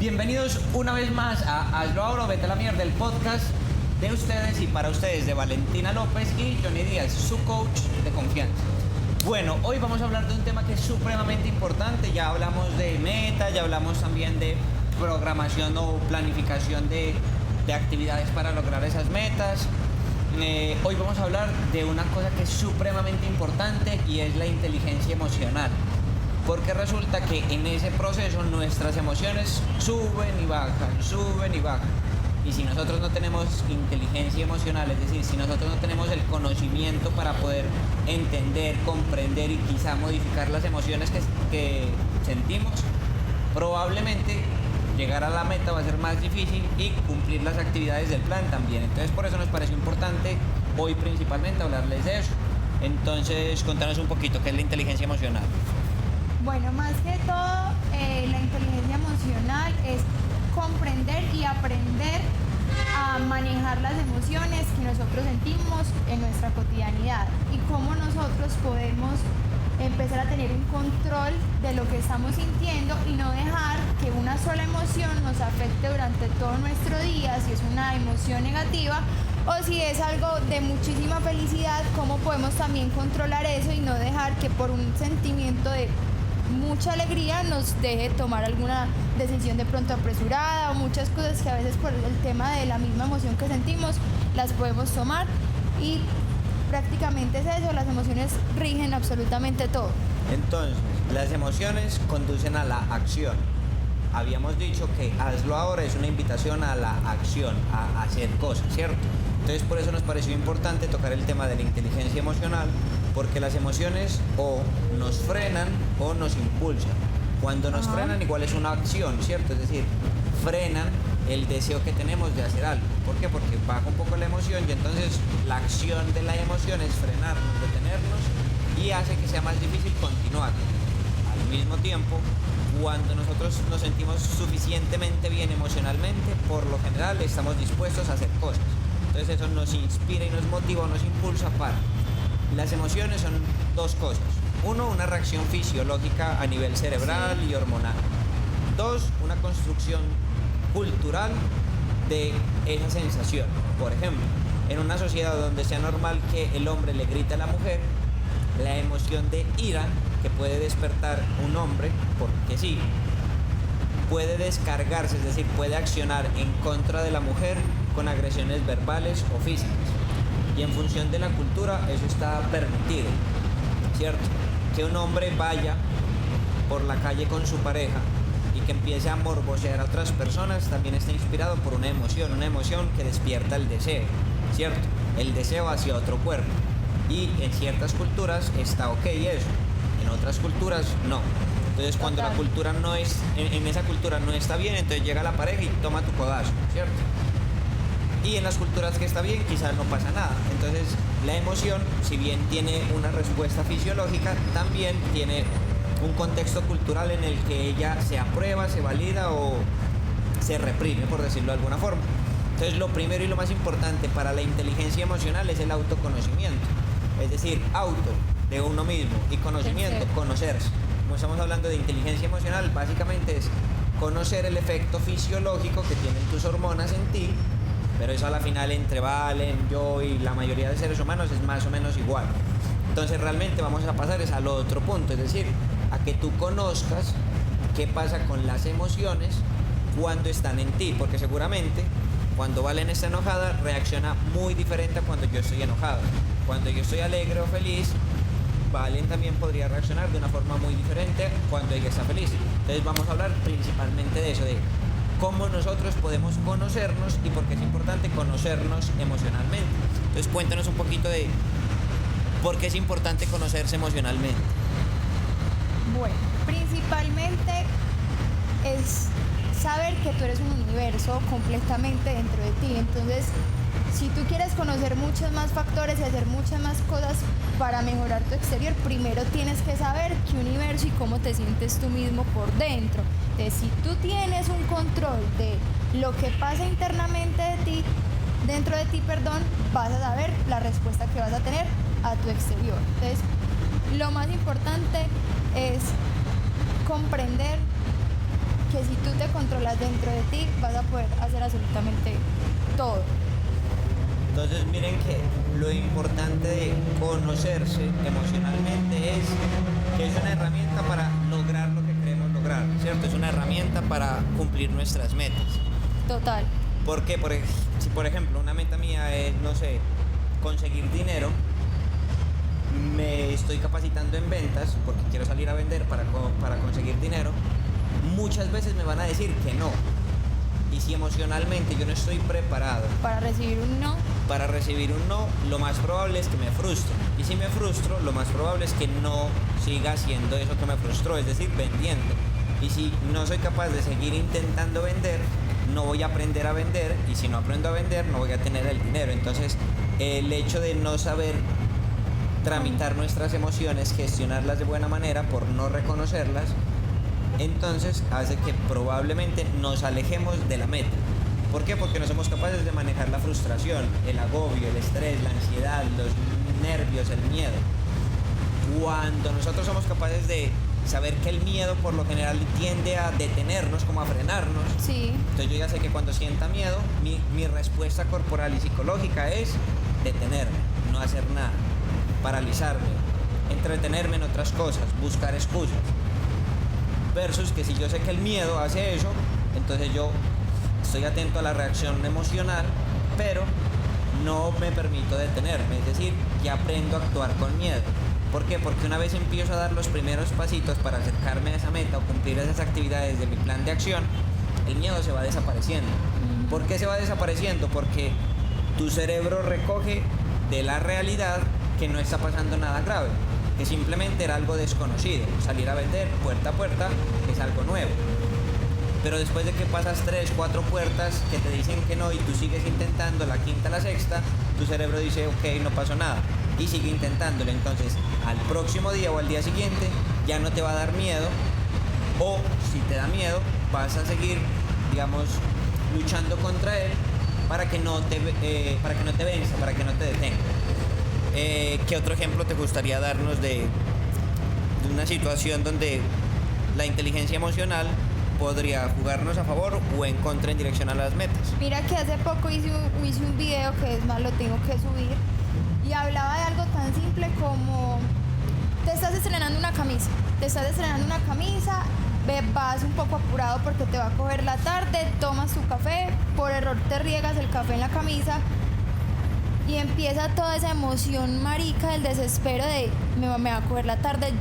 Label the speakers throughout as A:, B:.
A: Bienvenidos una vez más a Hazlo Ahora, Vete a la Mierda, el podcast de ustedes y para ustedes de Valentina López y Johnny Díaz, su coach de confianza. Bueno, hoy vamos a hablar de un tema que es supremamente importante. Ya hablamos de meta, ya hablamos también de programación o planificación de actividades para lograr esas metas. Hoy vamos a hablar de una cosa que es supremamente importante y es la inteligencia emocional. Porque resulta que en ese proceso nuestras emociones suben y bajan. Y si nosotros no tenemos inteligencia emocional, es decir, si nosotros no tenemos el conocimiento para poder entender, comprender y quizá modificar las emociones que sentimos, probablemente llegar a la meta va a ser más difícil y cumplir las actividades del plan también. Entonces por eso nos pareció importante hoy principalmente hablarles de eso. Entonces contanos un poquito qué es la inteligencia emocional.
B: Bueno, más que todo, la inteligencia emocional es comprender y aprender a manejar las emociones que nosotros sentimos en nuestra cotidianidad y cómo nosotros podemos empezar a tener un control de lo que estamos sintiendo y no dejar que una sola emoción nos afecte durante todo nuestro día, si es una emoción negativa o si es algo de muchísima felicidad, cómo podemos también controlar eso y no dejar que por un sentimiento de mucha alegría nos deje tomar alguna decisión de pronto apresurada o muchas cosas que a veces por el tema de la misma emoción que sentimos las podemos tomar y prácticamente es eso, las emociones rigen absolutamente todo.
A: Entonces, las emociones conducen a la acción. Habíamos dicho que Hazlo Ahora es una invitación a la acción, a hacer cosas, ¿cierto? Entonces por eso nos pareció importante tocar el tema de la inteligencia emocional, porque las emociones o nos frenan o nos impulsan. Cuando nos frenan igual es una acción, ¿cierto? Es decir, frenan el deseo que tenemos de hacer algo. ¿Por qué? Porque baja un poco la emoción y entonces la acción de la emoción es frenarnos, detenernos y hace que sea más difícil continuar. Al mismo tiempo, cuando nosotros nos sentimos suficientemente bien emocionalmente, por lo general estamos dispuestos a hacer cosas. Entonces eso nos inspira y nos motiva, nos impulsa para. Las emociones son dos cosas. Uno, una reacción fisiológica a nivel cerebral y hormonal. Dos, una construcción cultural de esa sensación. Por ejemplo, en una sociedad donde sea normal que el hombre le grite a la mujer, la emoción de ira que puede despertar un hombre, porque sí, puede descargarse, es decir, puede accionar en contra de la mujer con agresiones verbales o físicas. Y en función de la cultura eso está permitido, ¿cierto? Que un hombre vaya por la calle con su pareja y que empiece a morbosear a otras personas también está inspirado por una emoción que despierta el deseo, ¿cierto? El deseo hacia otro cuerpo. Y en ciertas culturas está ok eso, en otras culturas no. Entonces cuando la cultura no es, en esa cultura no está bien, entonces llega la pareja y toma tu codazo, ¿cierto? Y en las culturas que está bien quizás no pasa nada. Entonces la emoción, si bien tiene una respuesta fisiológica, también tiene un contexto cultural en el que ella se aprueba, se valida o se reprime, por decirlo de alguna forma. Entonces lo primero y lo más importante para la inteligencia emocional es el autoconocimiento. Es decir, auto de uno mismo y conocimiento, conocerse. Como estamos hablando de inteligencia emocional, básicamente es conocer el efecto fisiológico que tienen tus hormonas en ti, pero eso a la final entre Valen, yo y la mayoría de seres humanos es más o menos igual. Entonces realmente vamos a pasar es al otro punto, es decir, a que tú conozcas qué pasa con las emociones cuando están en ti, porque seguramente cuando Valen está enojada reacciona muy diferente a cuando yo estoy enojado. Cuando yo estoy alegre o feliz, Valen también podría reaccionar de una forma muy diferente cuando ella está feliz. Entonces vamos a hablar principalmente de eso, de cómo nosotros podemos conocernos y por qué es importante conocernos emocionalmente. Entonces cuéntanos un poquito de por qué es importante conocerse emocionalmente.
B: Bueno, principalmente es saber que tú eres un universo completamente dentro de ti. Entonces, si tú quieres conocer muchos más factores y hacer muchas más cosas para mejorar tu exterior, primero tienes que saber qué universo y cómo te sientes tú mismo por dentro. Entonces, si tú tienes un control de lo que pasa internamente dentro de ti, vas a saber la respuesta que vas a tener a tu exterior. Entonces, lo más importante es comprender que si tú te controlas dentro de ti, vas a poder hacer absolutamente todo.
A: Entonces miren que lo importante de conocerse emocionalmente es que es una herramienta para lograr lo que queremos lograr, ¿cierto? Es una herramienta para cumplir nuestras metas.
B: Total.
A: ¿Por qué? Si por ejemplo una meta mía es, no sé, conseguir dinero, me estoy capacitando en ventas porque quiero salir a vender para conseguir dinero, muchas veces me van a decir que no. Y si emocionalmente yo no estoy preparado
B: para recibir un no,
A: lo más probable es que me frustre. Y si me frustro, lo más probable es que no siga haciendo eso que me frustró, es decir, vendiendo. Y si no soy capaz de seguir intentando vender, no voy a aprender a vender. Y si no aprendo a vender, no voy a tener el dinero. Entonces, el hecho de no saber tramitar nuestras emociones, gestionarlas de buena manera por no reconocerlas, entonces hace que probablemente nos alejemos de la meta. ¿Por qué? Porque no somos capaces de manejar la frustración, el agobio, el estrés, la ansiedad, los nervios, el miedo. Cuando nosotros somos capaces de saber que el miedo por lo general tiende a detenernos, como a frenarnos,
B: sí.
A: Entonces yo ya sé que cuando sienta miedo, mi respuesta corporal y psicológica es detenerme, no hacer nada, paralizarme, entretenerme en otras cosas, buscar excusas. Versus que si yo sé que el miedo hace eso, entonces yo estoy atento a la reacción emocional, pero no me permito detenerme, es decir, ya aprendo a actuar con miedo. ¿Por qué? Porque una vez empiezo a dar los primeros pasitos para acercarme a esa meta o cumplir esas actividades de mi plan de acción, el miedo se va desapareciendo. ¿Por qué se va desapareciendo? Porque tu cerebro recoge de la realidad que no está pasando nada grave, que simplemente era algo desconocido. Salir a vender puerta a puerta es algo nuevo. Pero después de que pasas 3, 4 puertas que te dicen que no y tú sigues intentando la quinta, la sexta, tu cerebro dice ok, no pasó nada y sigue intentándolo. Entonces al próximo día o al día siguiente ya no te va a dar miedo, o si te da miedo vas a seguir, digamos, luchando contra él para que no te venza, para que no te detenga. ¿Qué otro ejemplo te gustaría darnos de una situación donde la inteligencia emocional podría jugarnos a favor o en contra en dirección a las metas?
B: Mira que hace poco hice un video, que es más, lo tengo que subir, y hablaba de algo tan simple como te estás estrenando una camisa, vas un poco apurado porque te va a coger la tarde, tomas tu café, por error te riegas el café en la camisa y empieza toda esa emoción marica del desespero de me va a coger la tarde,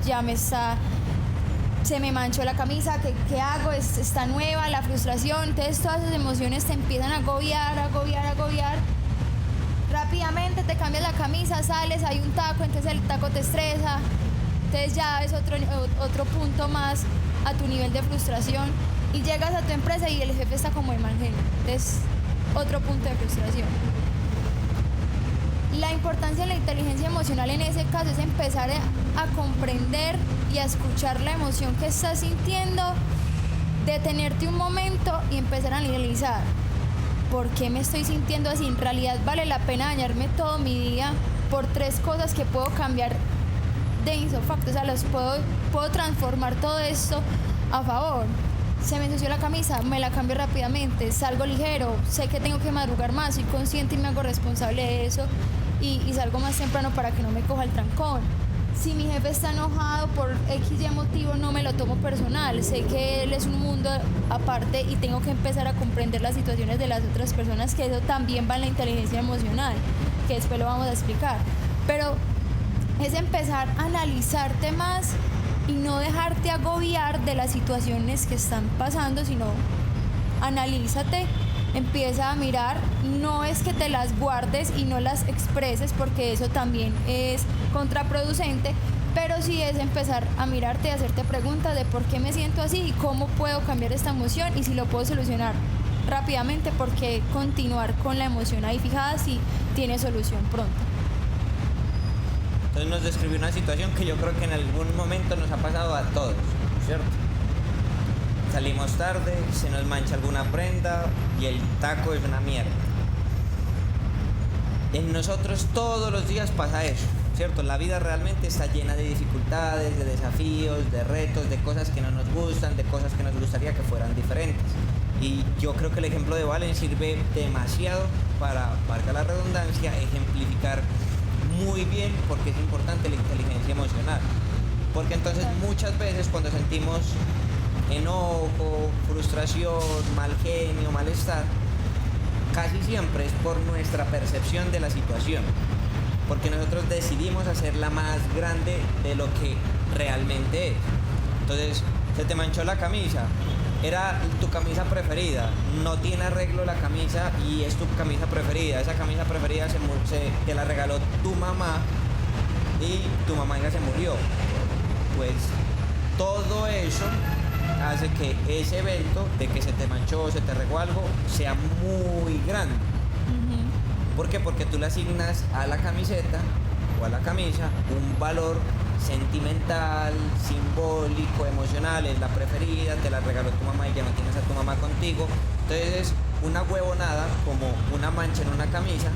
B: se me manchó la camisa, ¿qué hago? Está nueva, la frustración. Entonces todas esas emociones te empiezan a agobiar. Rápidamente te cambias la camisa, sales, hay un taco, entonces el taco te estresa. Entonces ya es otro punto más a tu nivel de frustración. Y llegas a tu empresa y el jefe está como de mal genio. Entonces otro punto de frustración. La importancia de la inteligencia emocional en ese caso es empezar a comprender y a escuchar la emoción que estás sintiendo, detenerte un momento y empezar a analizar por qué me estoy sintiendo así. En realidad vale la pena dañarme todo mi día por 3 cosas que puedo cambiar de ipso facto, o sea, puedo transformar todo esto a favor. Se me ensució la camisa, me la cambio rápidamente, salgo ligero, sé que tengo que madrugar más, soy consciente y me hago responsable de eso y salgo más temprano para que no me coja el trancón. Si mi jefe está enojado por X y motivo, no me lo tomo personal, sé que él es un mundo aparte y tengo que empezar a comprender las situaciones de las otras personas, que eso también va en la inteligencia emocional, que después lo vamos a explicar. Pero es empezar a analizarte más y no dejarte agobiar de las situaciones que están pasando, sino analízate, empieza a mirar, no es que te las guardes y no las expreses porque eso también es contraproducente, pero sí es empezar a mirarte y hacerte preguntas de por qué me siento así y cómo puedo cambiar esta emoción y si lo puedo solucionar rápidamente, porque continuar con la emoción ahí fijada si tiene solución pronto.
A: Entonces nos describió una situación que yo creo que en algún momento nos ha pasado a todos, ¿cierto? Salimos tarde, se nos mancha alguna prenda y el taco es una mierda. En nosotros todos los días pasa eso, ¿cierto? La vida realmente está llena de dificultades, de desafíos, de retos, de cosas que no nos gustan, de cosas que nos gustaría que fueran diferentes. Y yo creo que el ejemplo de Valen sirve demasiado para, valga la redundancia, ejemplificar muy bien por qué es importante la inteligencia emocional. Porque entonces muchas veces cuando sentimos enojo, frustración, mal genio, malestar, casi siempre es por nuestra percepción de la situación. Porque nosotros decidimos hacerla más grande de lo que realmente es. Entonces, se te manchó la camisa, era tu camisa preferida, no tiene arreglo la camisa y es tu camisa preferida. Esa camisa preferida te la regaló tu mamá y tu mamá ya se murió. Pues todo eso hace que ese evento de que se te manchó, se te regó algo, sea muy grande. ¿Por qué? Porque tú le asignas a la camiseta o a la camisa un valor sentimental, simbólico, emocional, es la preferida, te la regaló tu mamá y ya no tienes a tu mamá contigo. Entonces es una huevonada como una mancha en una camisa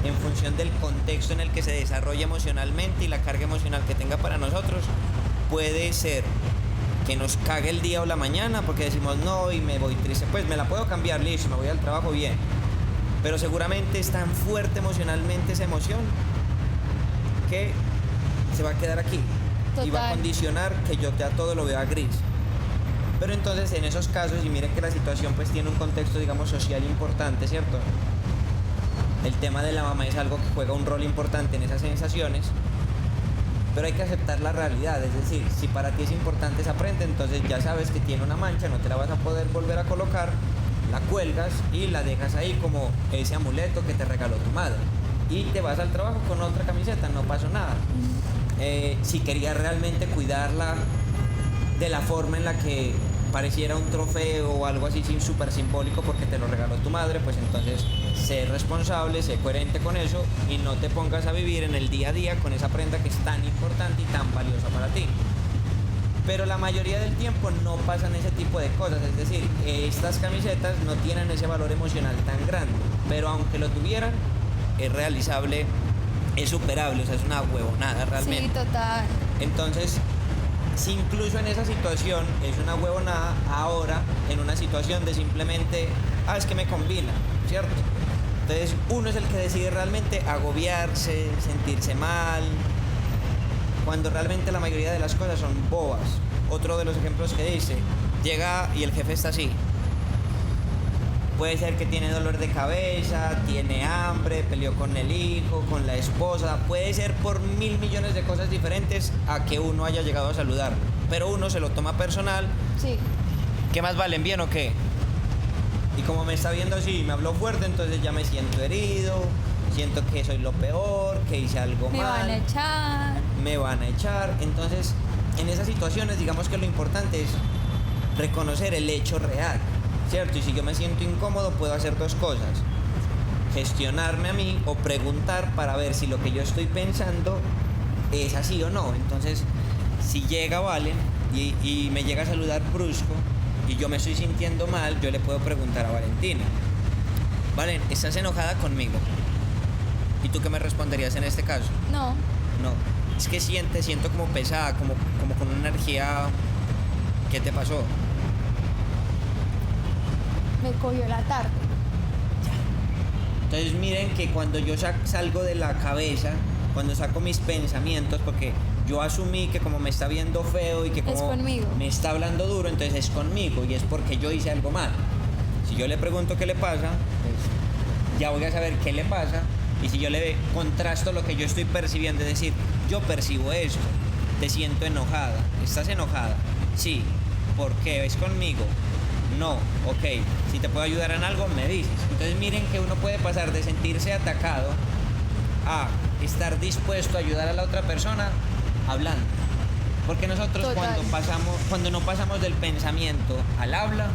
A: en función del contexto en el que se desarrolla emocionalmente y la carga emocional que tenga para nosotros. Puede ser que nos cague el día o la mañana porque decimos no y me voy triste, pues me la puedo cambiar, listo, me voy al trabajo bien. Pero seguramente es tan fuerte emocionalmente esa emoción que se va a quedar aquí. Total. Y va a condicionar que yo a todo lo vea gris. Pero entonces en esos casos, y miren que la situación pues tiene un contexto digamos social importante, ¿cierto? El tema de la mamá es algo que juega un rol importante en esas sensaciones, pero hay que aceptar la realidad, es decir, si para ti es importante esa prenda, entonces ya sabes que tiene una mancha, no te la vas a poder volver a colocar, la cuelgas y la dejas ahí como ese amuleto que te regaló tu madre y te vas al trabajo con otra camiseta, no pasó nada. Si querías realmente cuidarla de la forma en la que pareciera un trofeo o algo así súper simbólico porque te lo regaló tu madre, pues entonces sé responsable, sé coherente con eso y no te pongas a vivir en el día a día con esa prenda que es tan importante y tan valiosa para ti. Pero la mayoría del tiempo no pasan ese tipo de cosas, es decir, estas camisetas no tienen ese valor emocional tan grande, pero aunque lo tuvieran, es realizable, es superable, o sea, es una huevonada realmente.
B: Sí, total.
A: Entonces, si incluso en esa situación es una huevonada, ahora en una situación de simplemente, es que me combina, ¿cierto? Entonces, uno es el que decide realmente agobiarse, sentirse mal, cuando realmente la mayoría de las cosas son bobas. Otro de los ejemplos que dice, llega y el jefe está así. Puede ser que tiene dolor de cabeza, tiene hambre, peleó con el hijo, con la esposa. Puede ser por 1.000 millones de cosas diferentes a que uno haya llegado a saludar. Pero uno se lo toma personal.
B: Sí.
A: ¿Qué más valen, bien o qué? Y como me está viendo así, me habló fuerte, entonces ya me siento herido. Siento que soy lo peor, que hice algo mal.
B: Me van a echar.
A: Me van a echar. Entonces, en esas situaciones, digamos que lo importante es reconocer el hecho real, ¿cierto? Y si yo me siento incómodo, puedo hacer dos cosas. Gestionarme a mí o preguntar para ver si lo que yo estoy pensando es así o no. Entonces, si llega Valen y me llega a saludar brusco y yo me estoy sintiendo mal, yo le puedo preguntar a Valentina, Valen, ¿estás enojada conmigo? ¿Y tú qué me responderías en este caso?
B: No.
A: No. Es que siento como pesada, como con una energía. ¿Qué te pasó?
B: Me cogió la tarde.
A: Ya. Entonces miren que cuando yo salgo de la cabeza, cuando saco mis pensamientos, porque yo asumí que como me está viendo feo y que como me está hablando duro, entonces es conmigo y es porque yo hice algo mal. Si yo le pregunto qué le pasa, pues ya voy a saber qué le pasa. Y si yo le contrasto lo que yo estoy percibiendo, es decir, yo percibo esto, te siento enojada, ¿estás enojada? Sí. ¿Por qué? ¿Es conmigo? No. Ok. Si te puedo ayudar en algo, me dices. Entonces miren que uno puede pasar de sentirse atacado a estar dispuesto a ayudar a la otra persona hablando. Porque nosotros cuando no pasamos del pensamiento al habla,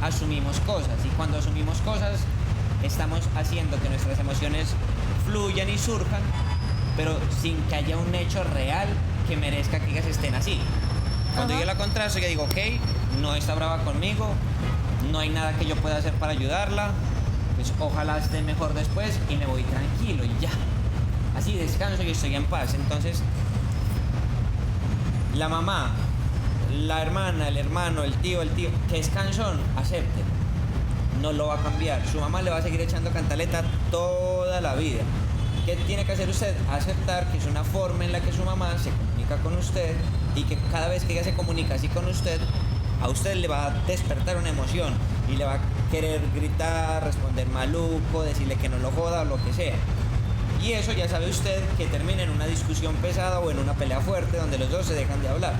A: asumimos cosas. Y cuando asumimos cosas, estamos haciendo que nuestras emociones fluyan y surjan, pero sin que haya un hecho real que merezca que ellas estén así. Cuando yo la contrasto, yo digo, ok, no está brava conmigo, no hay nada que yo pueda hacer para ayudarla, pues ojalá esté mejor después y me voy tranquilo y ya. así descanso y estoy en paz. Entonces, la mamá, la hermana, el hermano, el tío, que es cansón, acepte. No lo va a cambiar. Su mamá le va a seguir echando cantaleta toda la vida. ¿Qué tiene que hacer usted? Aceptar que es una forma en la que su mamá se comunica con usted y que cada vez que ella se comunica así con usted, a usted le va a despertar una emoción y le va a querer gritar, responder maluco, decirle que no lo joda o lo que sea. Y eso ya sabe usted que termina en una discusión pesada o en una pelea fuerte donde los dos se dejan de hablar.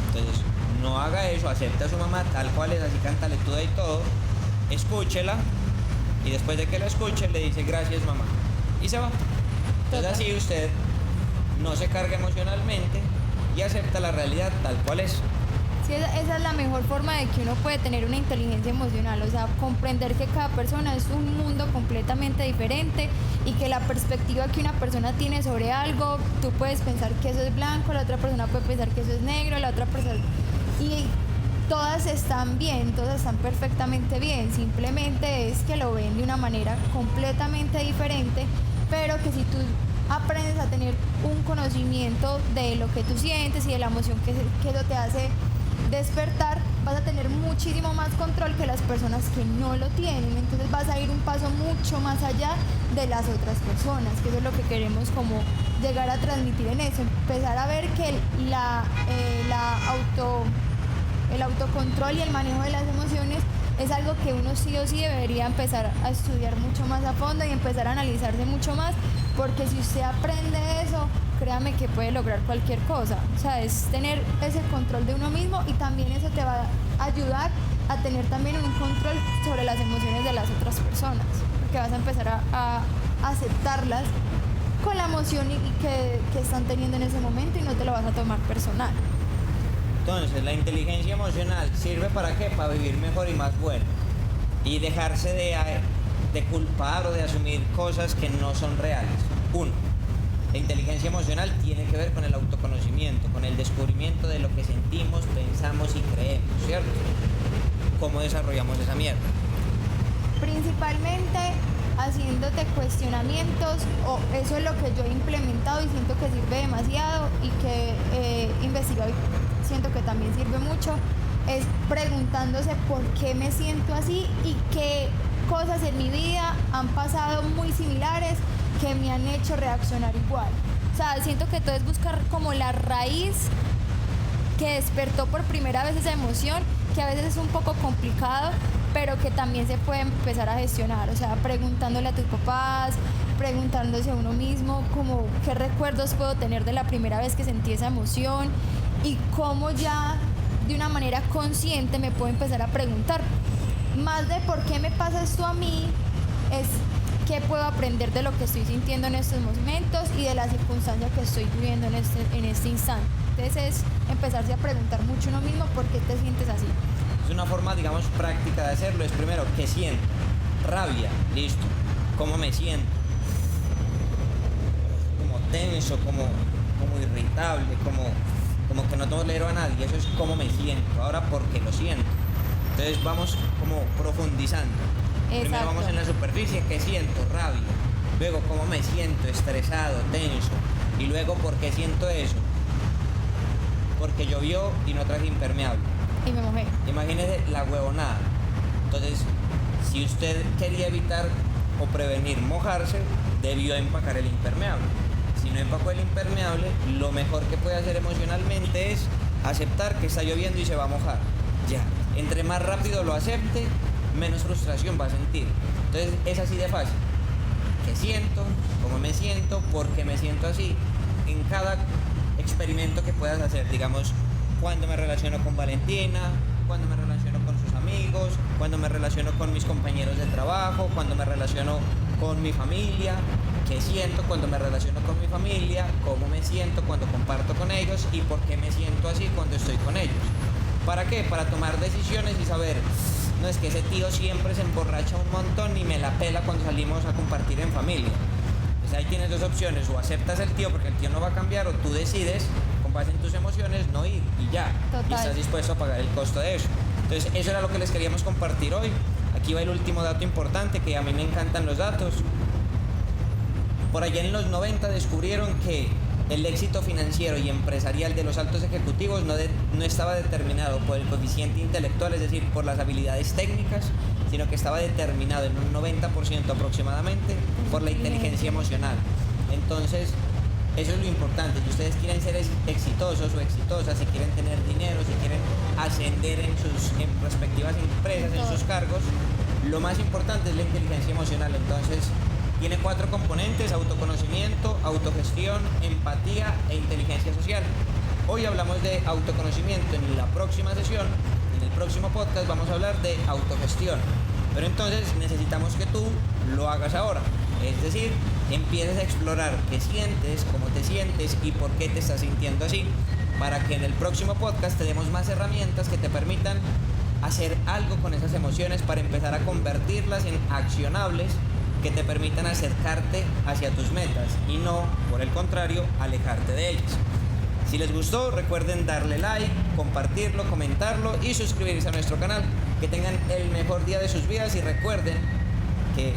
A: Entonces, no haga eso, acepte a su mamá tal cual es, así cantaletuda y todo, escúchela y después de que la escuche le dice gracias mamá y se va. Entonces así usted no se carga emocionalmente y acepta la realidad tal cual es.
B: Sí, esa es la mejor forma de que uno puede tener una inteligencia emocional, o sea, comprender que cada persona es un mundo completamente diferente y que la perspectiva que una persona tiene sobre algo, tú puedes pensar que eso es blanco, la otra persona puede pensar que eso es negro, la otra persona... Y todas están bien, todas están perfectamente bien, simplemente es que lo ven de una manera completamente diferente, pero que si tú aprendes a tener un conocimiento de lo que tú sientes y de la emoción que eso te hace despertar, vas a tener muchísimo más control que las personas que no lo tienen. Entonces vas a ir un paso mucho más allá de las otras personas, que eso es lo que queremos como llegar a transmitir en eso, empezar a ver que el autocontrol y el manejo de las emociones es algo que uno sí o sí debería empezar a estudiar mucho más a fondo y empezar a analizarse mucho más, porque si usted aprende eso, créame que puede lograr cualquier cosa. O sea, es tener ese control de uno mismo y también eso te va a ayudar a tener también un control sobre las emociones de las otras personas, porque vas a empezar a aceptarlas con la emoción que están teniendo en ese momento y no te lo vas a tomar personal.
A: Entonces, la inteligencia emocional sirve para qué? Para vivir mejor y más bueno. Y dejarse de culpar o de asumir cosas que no son reales. Uno, la inteligencia emocional tiene que ver con el autoconocimiento, con el descubrimiento de lo que sentimos, pensamos y creemos, ¿cierto? ¿Cómo desarrollamos esa mierda?
B: Principalmente haciéndote cuestionamientos, o eso es lo que yo he implementado y siento que sirve demasiado y que he investigado y siento que también sirve mucho, es preguntándose por qué me siento así y qué cosas en mi vida han pasado muy similares que me han hecho reaccionar igual. O sea, siento que todo es buscar como la raíz que despertó por primera vez esa emoción, que a veces es un poco complicado, pero que también se puede empezar a gestionar. O sea, preguntándole a tus papás, preguntándose a uno mismo como qué recuerdos puedo tener de la primera vez que sentí esa emoción y cómo ya de una manera consciente me puedo empezar a preguntar más de por qué me pasa esto a mí, es qué puedo aprender de lo que estoy sintiendo en estos momentos y de la circunstancia que estoy viviendo en este instante. Entonces es empezarse a preguntar mucho uno mismo por qué te sientes así.
A: Es una forma, digamos, práctica de hacerlo. Es primero, ¿qué siento? Rabia, listo. ¿Cómo me siento? Como tenso, como irritable, como que no tolero a nadie. Eso es cómo me siento. Ahora, ¿por qué lo siento? Entonces vamos como profundizando.
B: Exacto.
A: Primero vamos en la superficie, ¿qué siento? Rabia. Luego, ¿cómo me siento? Estresado, tenso. Y luego, ¿por qué siento eso? Porque llovió y no traje impermeable.
B: Y me mojé.
A: Imagínese la huevonada. Entonces, si usted quería evitar o prevenir mojarse, debió empacar el impermeable. Si no empacó el impermeable, lo mejor que puede hacer emocionalmente es aceptar que está lloviendo y se va a mojar. Ya. Entre más rápido lo acepte, menos frustración va a sentir. Entonces, es así de fácil. ¿Qué siento? ¿Cómo me siento? ¿Por qué me siento así? En cada experimento que puedas hacer, digamos, cuando me relaciono con Valentina, cuando me relaciono con sus amigos, cuando me relaciono con mis compañeros de trabajo, cuando me relaciono con mi familia, qué siento cuando me relaciono con mi familia, cómo me siento cuando comparto con ellos y por qué me siento así cuando estoy con ellos. ¿Para qué? Para tomar decisiones y saber, no es que ese tío siempre se emborracha un montón y me la pela cuando salimos a compartir en familia. Pues ahí tienes dos opciones, o aceptas el tío porque el tío no va a cambiar, o tú decides, con base en tus emociones, no ir y ya.
B: Total.
A: Y estás dispuesto a pagar el costo de eso. Entonces eso era lo que les queríamos compartir hoy. Aquí va el último dato importante, que a mí me encantan los datos. Por allá en los 90 descubrieron que el éxito financiero y empresarial de los altos ejecutivos no estaba determinado por el coeficiente intelectual, es decir, por las habilidades técnicas, sino que estaba determinado en un 90% aproximadamente por la inteligencia emocional. Entonces, eso es lo importante. Si ustedes quieren ser exitosos o exitosas, si quieren tener dinero, si quieren ascender en sus respectivas empresas, en sus cargos, lo más importante es la inteligencia emocional. Entonces, tiene 4 componentes: autoconocimiento, autogestión, empatía e inteligencia social. Hoy hablamos de autoconocimiento. En la próxima sesión, en el próximo podcast, vamos a hablar de autogestión. Pero entonces necesitamos que tú lo hagas ahora. Es decir, empieces a explorar qué sientes, cómo te sientes y por qué te estás sintiendo así, para que en el próximo podcast te demos más herramientas que te permitan hacer algo con esas emociones para empezar a convertirlas en accionables que te permitan acercarte hacia tus metas y no, por el contrario, alejarte de ellas. Si les gustó, recuerden darle like, compartirlo, comentarlo y suscribirse a nuestro canal. Que tengan el mejor día de sus vidas y recuerden que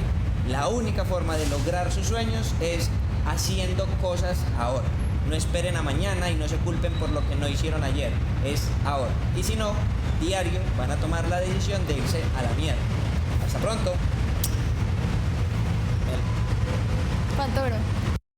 A: la única forma de lograr sus sueños es haciendo cosas ahora. No esperen a mañana y no se culpen por lo que no hicieron ayer, es ahora. Y si no, diario van a tomar la decisión de irse a la mierda. Hasta pronto.
B: ¿Cuánto duró?